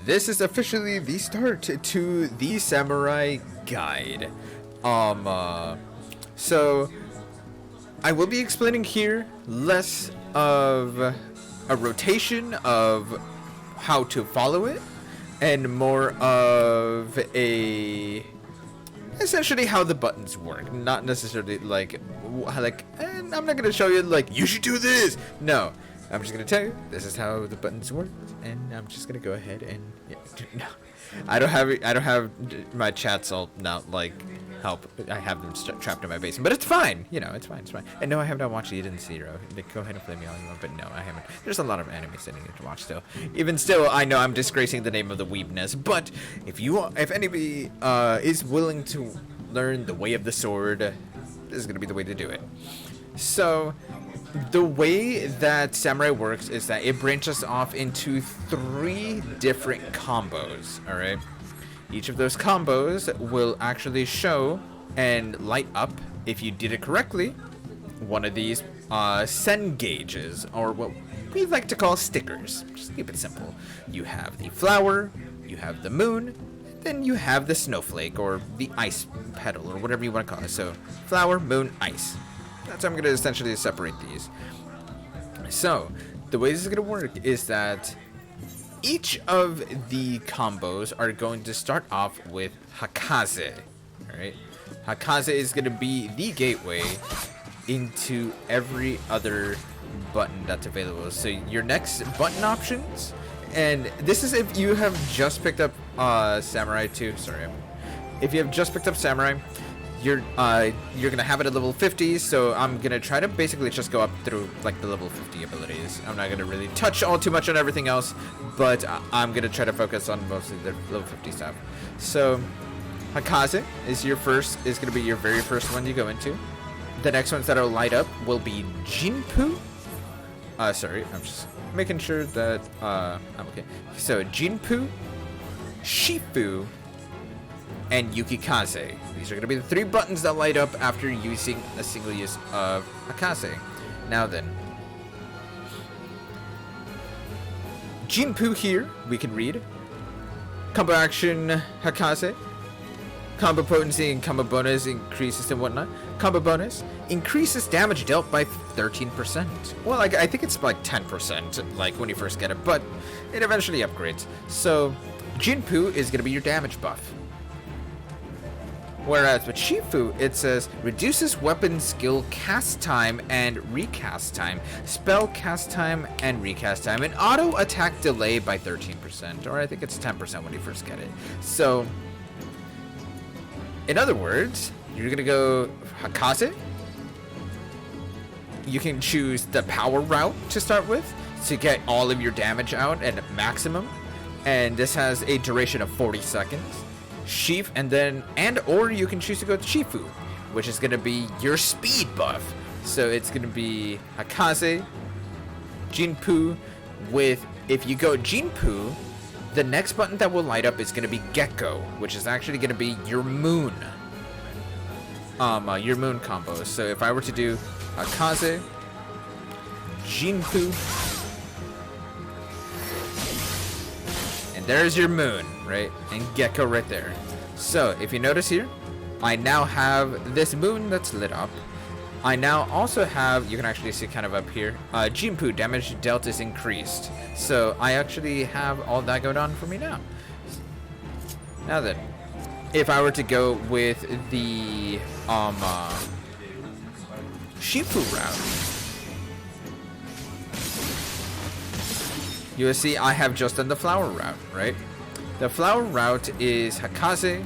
this is officially the start to the Samurai Guide. So I will be explaining here less of a rotation of how to follow it, and more of essentially how the buttons work. Not necessarily like, and I'm not gonna show you like you should do this. No, I'm just gonna tell you this is how the buttons work, and I'm just gonna go ahead and no. I don't have my chats all now like help. I have them trapped in my basement, but it's fine. It's fine. And no, I have not watched Eden Zero. Go ahead and play me all you want, but no, I haven't. There's a lot of anime sitting here to watch still. Even still, I know I'm disgracing the name of the weebness, but if anybody is willing to learn the way of the sword, this is gonna be the way to do it. So, the way that Samurai works is that it branches off into 3 different combos, alright? Each of those combos will actually show and light up, if you did it correctly, one of these sen gauges, or what we like to call stickers. Just keep it simple. You have the flower, you have the moon, then you have the snowflake, or the ice petal, or whatever you want to call it. So, flower, moon, ice. That's how I'm going to essentially separate these. So, the way this is going to work is that each of the combos are going to start off with Hakaze. Alright? Hakaze is going to be the gateway into every other button that's available. So, your next button options, and this is if you have just picked up Samurai 2. Sorry. If you have just picked up Samurai, you're gonna have it at level 50, so I'm gonna try to basically just go up through like the level 50 abilities. I'm not gonna really touch all too much on everything else, but I'm gonna try to focus on mostly the level 50 stuff. So Hakaze is gonna be your very first one you go into. The next ones that'll light up will be Jinpu. Sorry, I'm just making sure that I'm okay. So Jinpu, Shifu, and Yukikaze. These are going to be the 3 buttons that light up after using a single use of Hakaze. Now then, Jinpu here, we can read. Combo action Hakaze. Combo potency and combo bonus increases and whatnot. Combo bonus increases damage dealt by 13%. Well, I think it's like 10%, like when you first get it, but it eventually upgrades. So, Jinpu is going to be your damage buff. Whereas with Shifu, it says reduces weapon skill cast time and recast time, spell cast time and recast time, and auto attack delay by 13%, or I think it's 10% when you first get it. So, in other words, you're gonna go Hakaze. You can choose the power route to start with to get all of your damage out at maximum, and this has a duration of 40 seconds. Sheaf, or you can choose to go to Shifu, which is going to be your speed buff. So it's going to be Hakaze, Jinpu, if you go Jinpu, the next button that will light up is going to be Gecko, which is actually going to be your moon. Your moon combo. So if I were to do Hakaze, Jinpu, and there's your moon, right? And Gecko right there. So, if you notice here, I now have this moon that's lit up. I now also have, you can actually see kind of up here, Jinpu damage dealt is increased. So, I actually have all that going on for me now. Now then, if I were to go with the, Shifu route, you will see I have just done the flower route, right? The flower route is Hakaze,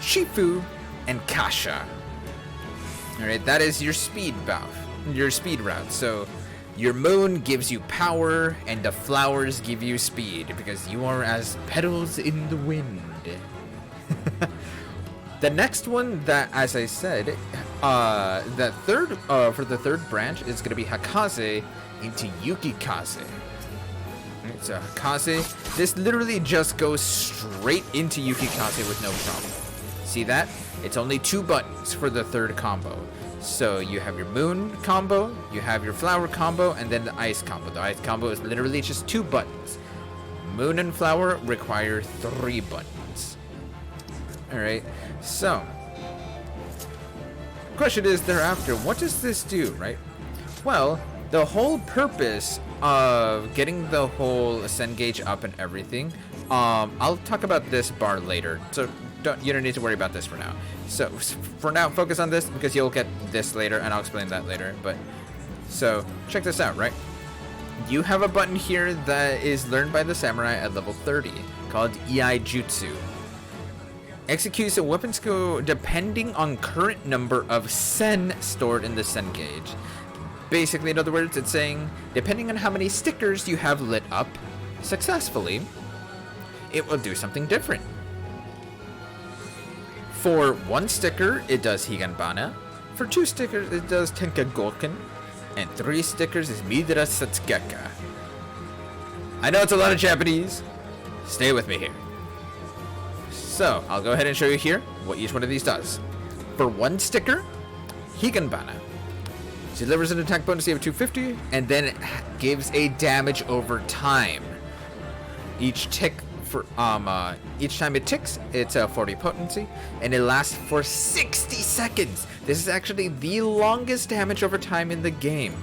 Shifu, and Kasha. Alright, that is your speed buff, your speed route. So, your moon gives you power, and the flowers give you speed, because you are as petals in the wind. The next one that, as I said, the third, for the third branch is going to be Hakaze into Yukikaze. Right, so Hakaze, this literally just goes straight into Yukikaze with no problem. See that? It's only 2 buttons for the third combo. So you have your moon combo, you have your flower combo, and then the ice combo. The ice combo is literally just 2 buttons. Moon and Flower require 3 buttons. Alright, so question is thereafter, what does this do, right? Well, the whole purpose of getting the whole ascend gauge up and everything, I'll talk about this bar later, so you don't need to worry about this for now. So for now, focus on this because you'll get this later, and I'll explain that later. But so check this out, right? You have a button here that is learned by the samurai at level 30 called Ei Jutsu. Executes a weapon skill depending on current number of sen stored in the sen gauge. Basically, in other words, it's saying depending on how many stickers you have lit up successfully, it will do something different. For 1 sticker, it does Higanbana. For 2 stickers, it does Tenkagouken. And 3 stickers is Midara Satsugeka. I know it's a lot of Japanese. Stay with me here. So, I'll go ahead and show you here what each one of these does. For 1 sticker, Higanbana. Delivers an attack potency of 250, and then it gives a damage over time. Each tick for each time it ticks, it's a 40 potency, and it lasts for 60 seconds. This is actually the longest damage over time in the game,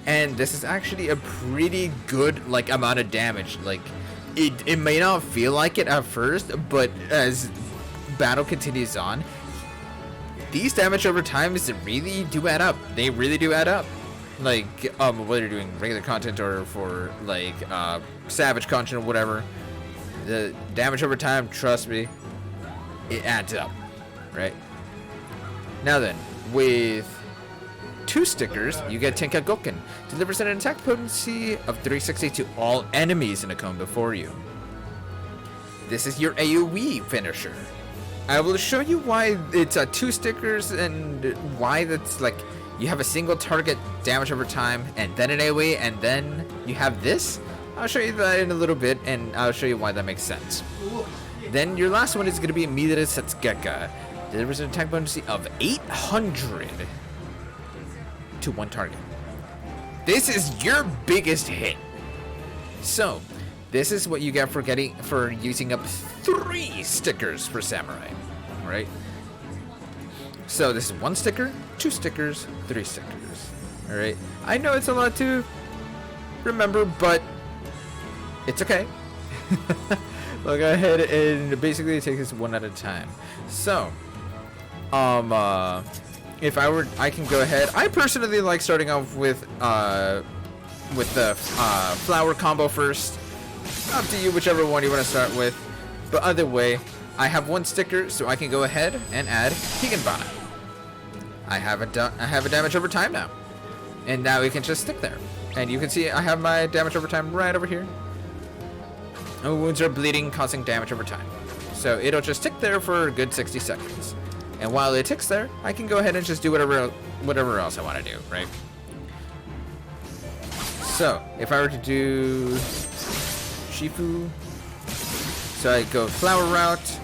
and this is actually a pretty good amount of damage. It may not feel like it at first, but as battle continues on, these damage over time really do add up. They really do add up. Whether you're doing regular content or for savage content or whatever, the damage over time, trust me, it adds up, right? Now then, with 2 stickers, you get Tenkagouken. Delivers an attack potency of 360 to all enemies in a cone before you. This is your AoE finisher. I will show you why it's 2 stickers and why that's you have a single target damage over time and then an AoE and then you have this. I'll show you that in a little bit and I'll show you why that makes sense. Then your last one is going to be Midara Satsugeka. Delivers an attack bonus of 800 to 1 target. This is your biggest hit. So, this is what you get for using up 3 stickers for samurai, right? So this is 1 sticker, 2 stickers, 3 stickers. All right. I know it's a lot to remember, but it's okay. We'll go ahead and basically take this one at a time. So, if I can go ahead. I personally like starting off with the flower combo first. Up to you, whichever one you want to start with. But either way, I have 1 sticker, so I can go ahead and add Higanbana. I have a damage over time now, and now it can just stick there. And you can see I have my damage over time right over here. No wounds are bleeding, causing damage over time. So it'll just tick there for a good 60 seconds. And while it ticks there, I can go ahead and just do whatever else I want to do, right? So if I were to do Shifu, so I go flower route,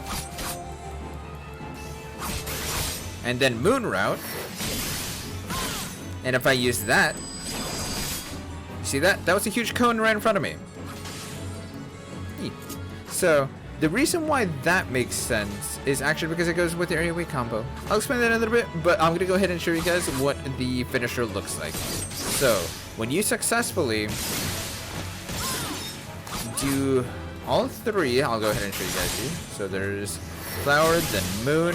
and then moon route, and if I use that, see that? That was a huge cone right in front of me. So the reason why that makes sense is actually because it goes with your AoE combo. I'll explain that in a little bit, but I'm gonna go ahead and show you guys what the finisher looks like. So when you successfully do all 3, I'll go ahead and show you guys here. So there's flower, then moon,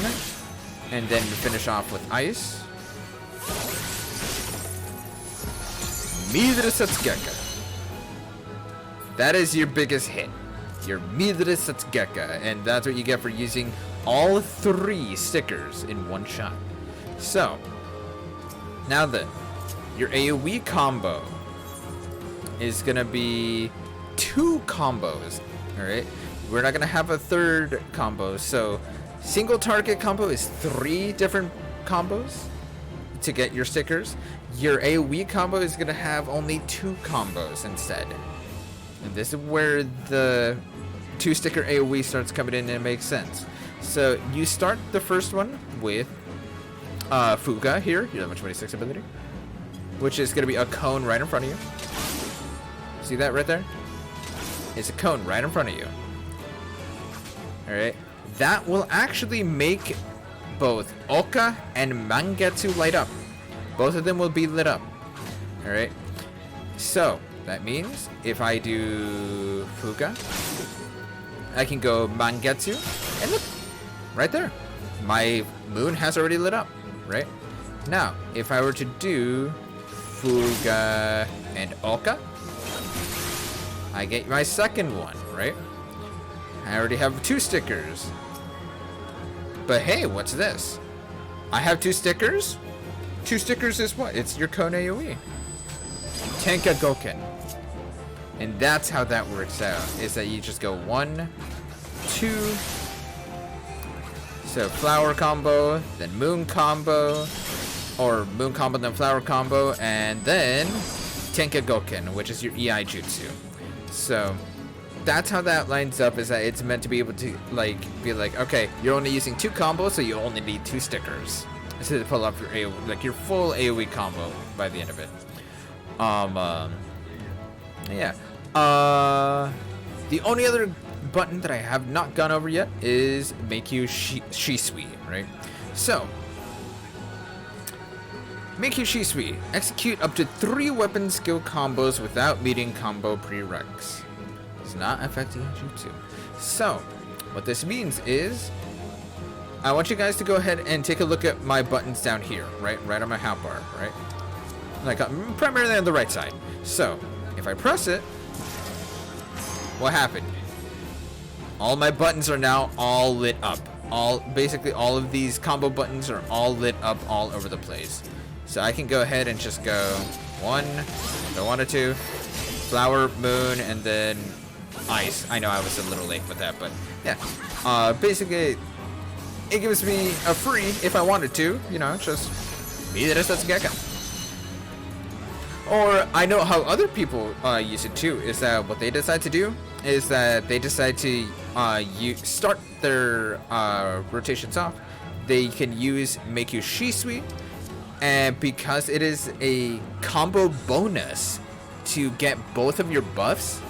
and then finish off with ice. Midara Satsugeka. That is your biggest hit. Your Midara Satsugeka, and that's what you get for using all 3 stickers in 1 shot. So, now then, your AoE combo is gonna be 2 combos, alright? We're not gonna have a 3rd combo, so single target combo is 3 different combos to get your stickers. Your AoE combo is gonna have only 2 combos instead. And this is where the 2 sticker AoE starts coming in and it makes sense. So you start the first one with Fuga here, your level 26 ability, which is going to be a cone right in front of you. See that right there? is a cone right in front of you. Alright? That will actually make both Oka and Mangetsu light up. Both of them will be lit up. Alright? So, that means if I do Fuga, I can go Mangetsu, and look, right there. My moon has already lit up, right? Now, if I were to do Fuga and Oka, I get my second one, right? I already have 2 stickers. But hey, what's this? I have 2 stickers? 2 stickers is what? It's your Kone AoE. Tenka Goken. And that's how that works out, is that you just go 1, 2. So flower combo, then moon combo, or moon combo then flower combo, and then Tenka Goken, which is your EI jutsu. So that's how that lines up, is that it's meant to be able to like be like, okay, you're only using 2 combos, so you only need 2 stickers to pull off your AoE, like your full AoE combo by the end of it. Yeah. The only other button that I have not gone over yet is Meikyu Shisui, right? So, Meikyu Shisui. Execute up to 3 weapon skill combos without meeting combo prereqs. Does not affect the jutsu. So, what this means is, I want you guys to go ahead and take a look at my buttons down here, right on my hotbar, right? Like primarily on the right side. So, if I press it, what happened? All my buttons are now all lit up. Basically all of these combo buttons are all lit up all over the place. So I can go ahead and just go 1, if I wanted to, flower, moon, and then ice. I know I was a little late with that, but yeah. Basically, it gives me a free if I wanted to, you know, just be the Setsugeka. Or I know how other people use it too, is that what they decide to do is that they decide to start their rotations off. They can use Meikyu Shisui, and because it is a combo bonus to get both of your buffs,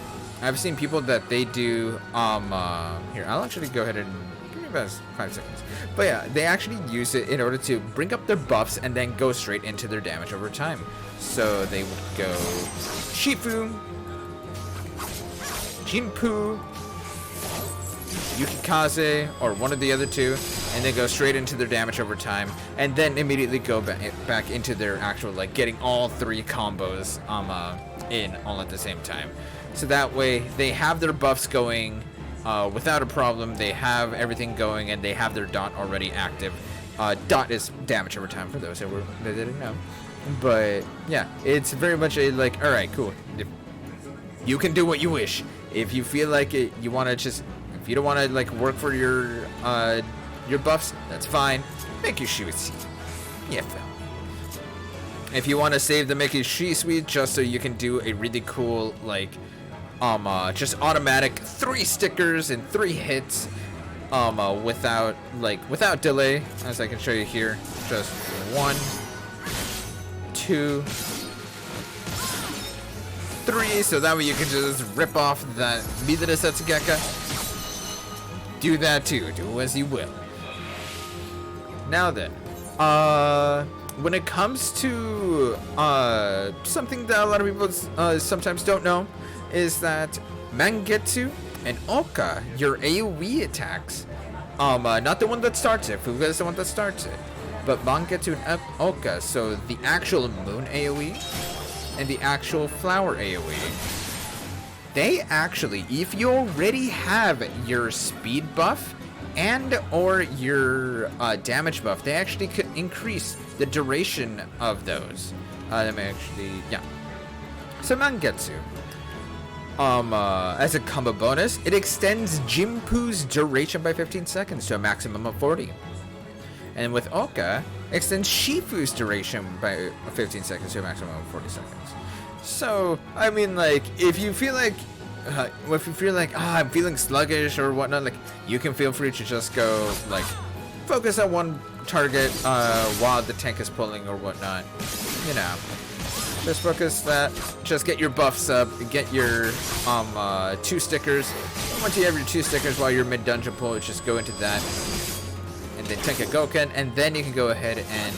I've seen people that they do, here, I'll actually go ahead and give me about 5 seconds. But yeah, they actually use it in order to bring up their buffs and then go straight into their damage over time. So they would go Shifu, Jinpu, Yukikaze, or one of the other 2, and they go straight into their damage over time, and then immediately go back into their actual, like, getting all 3 combos in all at the same time. So that way, they have their buffs going without a problem, they have everything going, and they have their dot already active. Dot is damage over time, for those that didn't know. But, yeah, it's very much a, like, alright, cool. You can do what you wish. If you feel like it, you want to just, if you don't want to, like, work for your buffs, that's fine. Meikyu Shisui. Yeah, Phil. If you want to save the Meikyu Shisui just so you can do a really cool, like, just automatic 3 stickers and 3 hits, without delay, as I can show you here. Just 1, 2, 3, so that way you can just rip off that Midara Setsugeka. Do that too, do as you will. Now then, when it comes to something that a lot of people sometimes don't know, is that Mangetsu and Oka, your AoE attacks, not the one that starts it, Fuga is the one that starts it, but Mangetsu and Oka, so the actual moon AoE and the actual flower AoE, they actually, if you already have your speed buff and or your damage buff, they actually could increase the duration of those. Let me actually, yeah. So Mangetsu, as a combo bonus, it extends Jinpu's duration by 15 seconds to a maximum of 40. And with Oka, extends Shifu's duration by 15 seconds to a maximum of 40 seconds. So, I mean, like, if you feel like, I'm feeling sluggish or whatnot, like, you can feel free to just go, like, focus on one target while the tank is pulling or whatnot. You know, Just focus that. Just get your buffs up. Get your 2 stickers. Once you have your 2 stickers while you're mid dungeon pull, just go into that, and then take a Goken, and then you can go ahead and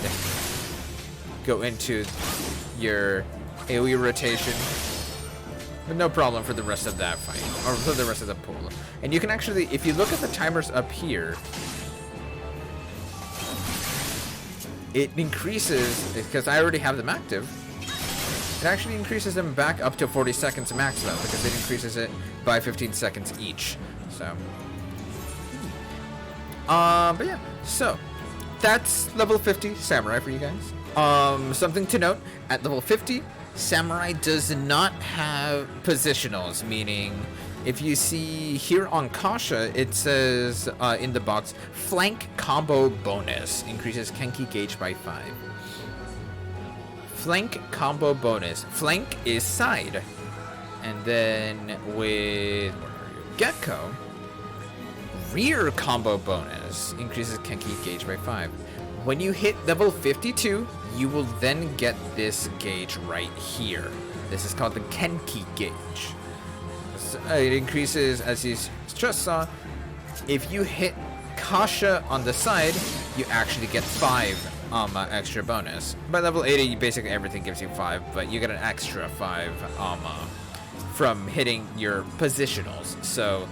go into your AoE rotation. But no problem for the rest of that fight, or for the rest of the pull. And you can actually, if you look at the timers up here, it increases, because I already have them active, it actually increases them back up to 40 seconds maximum, because it increases it by 15 seconds each. So, but yeah, so that's level 50 Samurai for you guys. Something to note, at level 50, Samurai does not have positionals, meaning if you see here on Kasha, it says in the box, flank combo bonus, increases Kenki gauge by 5. Flank combo bonus. Flank is side. And then with Gecko, rear combo bonus, increases Kenki gauge by 5. When you hit level 52, you will then get this gauge right here. This is called the Kenki gauge. It increases, as you just saw, if you hit Kasha on the side, you actually get 5 extra bonus. By level 80, basically everything gives you 5, but you get an extra 5 from hitting your positionals. So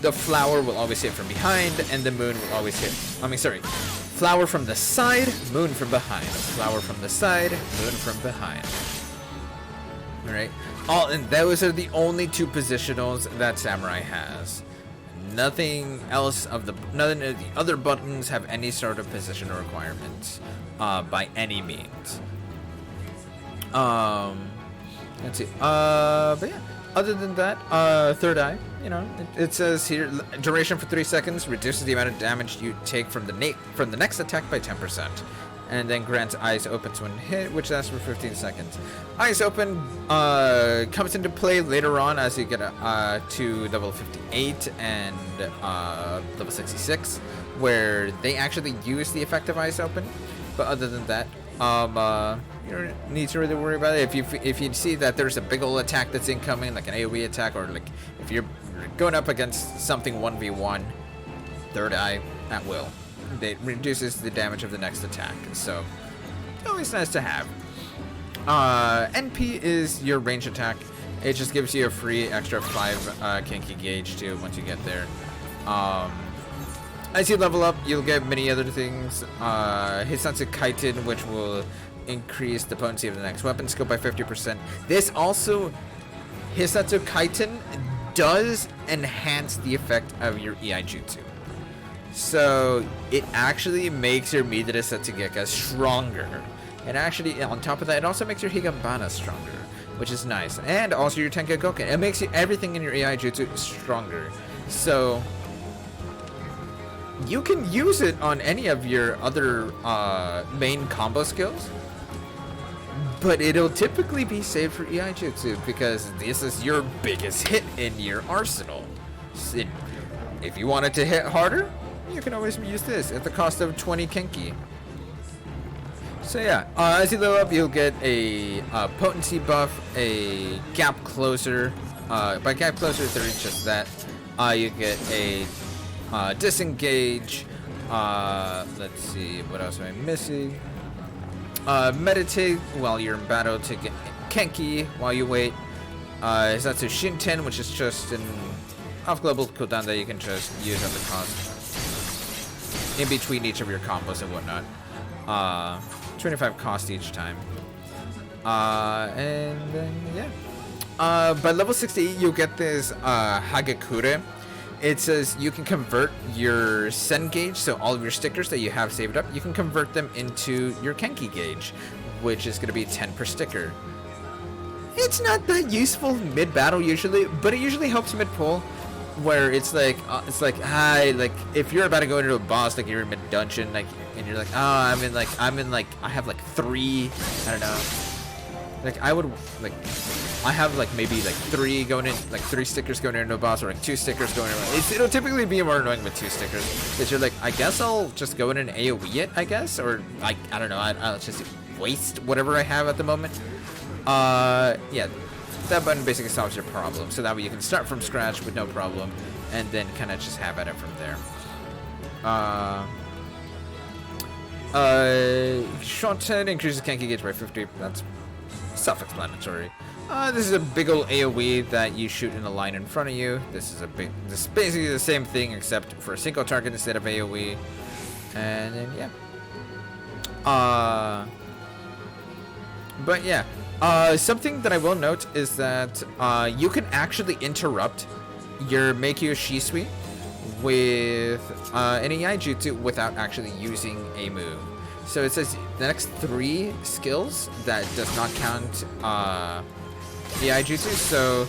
the flower will always hit from behind, and the moon will always hit. Flower from the side, moon from behind. Flower from the side, moon from behind. Alright. And those are the only 2 positionals that Samurai has. Nothing else none of the other buttons have any sort of positional requirements by any means. Let's see. But yeah. Other than that, third eye, you know, it says here, duration for 3 seconds, reduces the amount of damage you take from the next attack by 10%. And then grants eyes open to one hit, which lasts for 15 seconds. Eyes open comes into play later on as you get to level 58 and level 66, where they actually use the effect of eyes open. But other than that, you don't need to really worry about it. If you see that there's a big ol' attack that's incoming, like an AoE attack, or like if you're going up against something 1v1, third eye at will. It reduces the damage of the next attack, so always nice to have. NP is your range attack. It just gives you a free extra 5 Kenki gauge too once you get there. As you level up, you'll get many other things. Hisatsu Kaiten, which will increase the potency of the next weapon skill by 50%. This also, Hisatsu Kaiten does enhance the effect of your EI Jutsu. So it actually makes your Midare Setsugeka stronger. And actually, on top of that, it also makes your Higambana stronger, which is nice. And also your Tenkai Goken. It makes everything in your AI Jutsu stronger. So you can use it on any of your other main combo skills, but it'll typically be saved for EI Jutsu because this is your biggest hit in your arsenal. If you want it to hit harder, you can always use this at the cost of 20 Kenki. So yeah, as you level up, you'll get a potency buff, a gap closer. By gap closer, there's just that. You get a disengage. Let's see, what else am I missing? Meditate while you're in battle to get Kenki while you wait. Hisatsu Shinten, which is just an off-global cooldown that you can just use at the cost in between each of your combos and whatnot. 25 cost each time. And then, yeah. By level 68, you'll get this Hagakure. It says you can convert your Sen gauge, so all of your stickers that you have saved up, you can convert them into your Kenki gauge, which is going to be 10 per sticker. It's not that useful mid-battle usually, but it usually helps mid-pull, where it's like if you're about to go into a boss, like you're in mid-dungeon, like, and you're like, oh, I have like 3, I don't know, like I have like maybe like 3 going in, like 3 stickers going into a boss, or like 2 stickers going in. It'll typically be more annoying with 2 stickers, because you're like, I guess I'll just go in and AoE it, I guess, or like, I don't know, I'll just waste whatever I have at the moment. Yeah, that button basically solves your problem. So that way you can start from scratch with no problem, and then kind of just have at it from there. Shot 10 increases Kanki gauge by 50. That's self-explanatory. This is a big old AoE that you shoot in a line in front of you. This is basically the same thing except for a single target instead of AoE. And then yeah. But yeah. Something that I will note is that you can actually interrupt your Meikyo Shisui with an AI jutsu without actually using a move. So it says the next 3 skills that does not count AI jutsu. So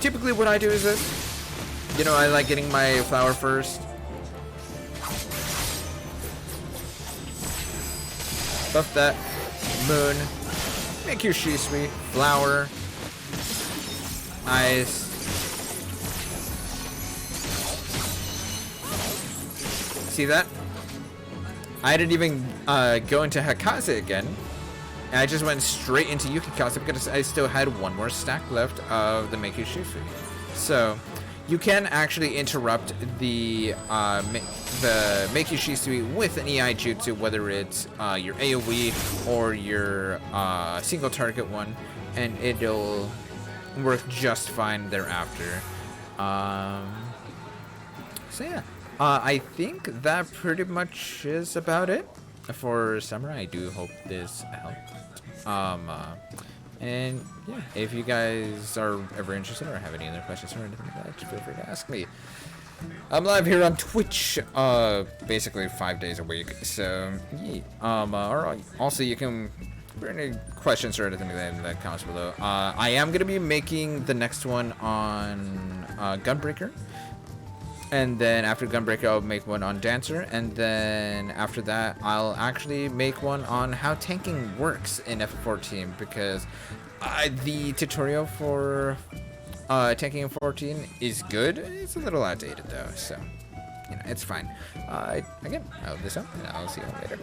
typically what I do is this. You know, I like getting my flower first. Buff that. Moon. Meikyo Shisui. Flower. Eyes. See that? I didn't even go into Hakaze again. And I just went straight into Yukikaze because I still had one more stack left of the Meikyo Shisui. So you can actually interrupt the Meikyo Shisui with an EI jutsu, whether it's your AoE or your single target one, and it'll work just fine thereafter. So yeah. I think that pretty much is about it for Samurai. I do hope this helped. And yeah, if you guys are ever interested or have any other questions or anything like that, feel free to ask me. I'm live here on Twitch, basically 5 days a week. So yeah, or also you can put any questions or anything like that in the comments below. I am gonna be making the next one on Gunbreaker. And then after Gunbreaker, I'll make one on Dancer. And then after that, I'll actually make one on how tanking works in F14. Because the tutorial for tanking in 14 is good. It's a little outdated though. So, you know, it's fine. Again, I hope this out. And I'll see you all later.